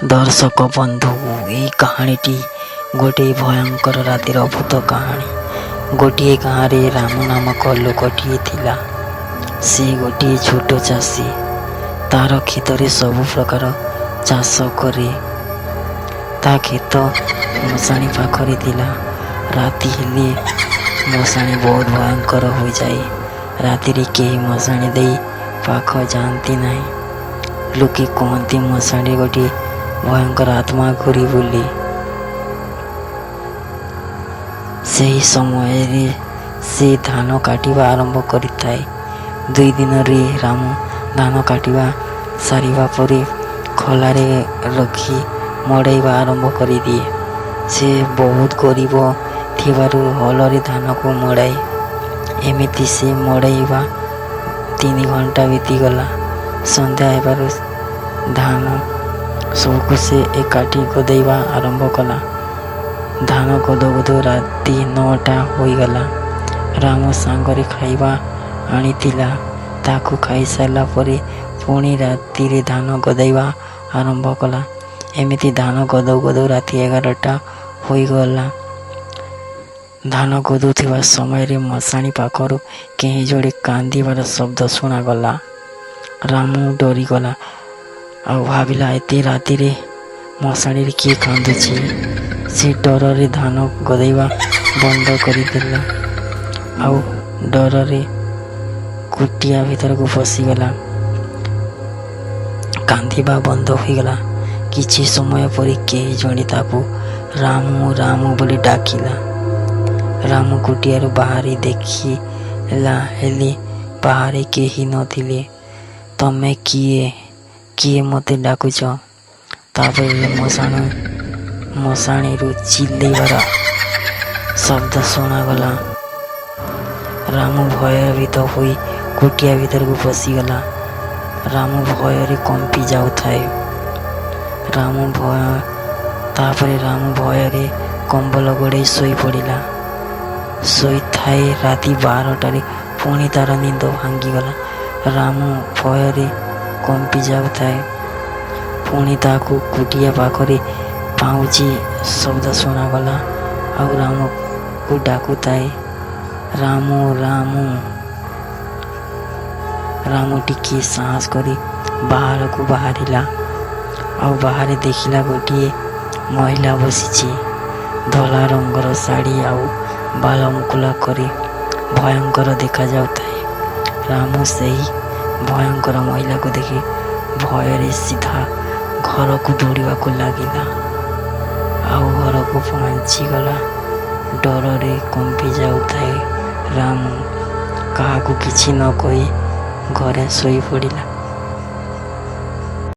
दर्शक बंधु यही कहानीटी गोटे भयंकर रातिर भूत कहानी। गोटे गाँव में राम नामक लोकटीए थिला। से गोटे छोट चाषी तार खेत सब प्रकार चाष करे। ता खेत मशाणी पाखरे थिला। राति हेले मशाणी बहुत भयंकर हो जाए। राति कहीं मशाणी दे पाख जाती नहीं। लोके कहते मशाणी गोटे भयंकर आत्मा घूरी बुले। सही समय से धान काटिबा आरंभ करिथाए। 2 दिन रे राम धान काटिबा सारिबा परे खलारे रखी मड़ाइबा आरंभ कर दिए। से बहुत गरीब थिबारु हलरे धान को मड़ाए। एमिति से मड़ाइबा 3 घंटा बीतीगला। संध्या हेबारु धान सबको से एकाठी गदेवा आरंभ कला। धान गदो गदो राति 9टा होईगला। राम सांगरे खाइबा आनीतिला। ताकू खाई सारा परे पुणी राति रे धान गदेवा आरंभ कला। एमिति धान गदो गदो राति 11टा होईगला। धान गदुथिबा समय रे मशाणी पाखरु केही जोड़े कांदीबार शब्द शुणागला। रामू डरीगला आ भाविला एते राति रे मशाणी रे किए कांदुची। से डर रे धान गदेवा बंद करदेला। आउ डर रे कुटिया भीतर को पशिगला। कांदीबा बंद होईगला। किछि समय पर केही जणे ताकू रामू रामू बोली डाकिला। रामू कुटिया बाहरी देखिला हेले बाहरे केही नथिले। तमे किए किए मते डाकुच? तापर मशाणी चिल्लेबार शब्द शुणागला। रामू भयभीत होई कुटिया भीतर को पशिगला। रामू भय कंपी जाउथाए। रामू भय कंबल गोड़े शोई पड़ा। शोई थाए राति 12टारे पुणी तार निंद भांगीगला। रामू भय कंपी जाउथाए। पुणी ताकू कुटिया पाखरे पाउची शब्द शुणागला। आउ रामू को डाकुताए रामू रामू। रामू टिके साहस करी बाहर को बाहरिला। आउ बाहर देखिला गोटे महिला बसीची। धला रंगर शाढ़ी आउ बाल मुकुला करी भयंकर देखा जाउथाए। रामू सही भयंकर महिला को देखी भय सीधा घर को दौड़ा को लगिला। आउ घर को पहुँचीगला। डर रे कंपी जाउथाए। रामू काहाकू किछि न कही घरे शोई पड़िला।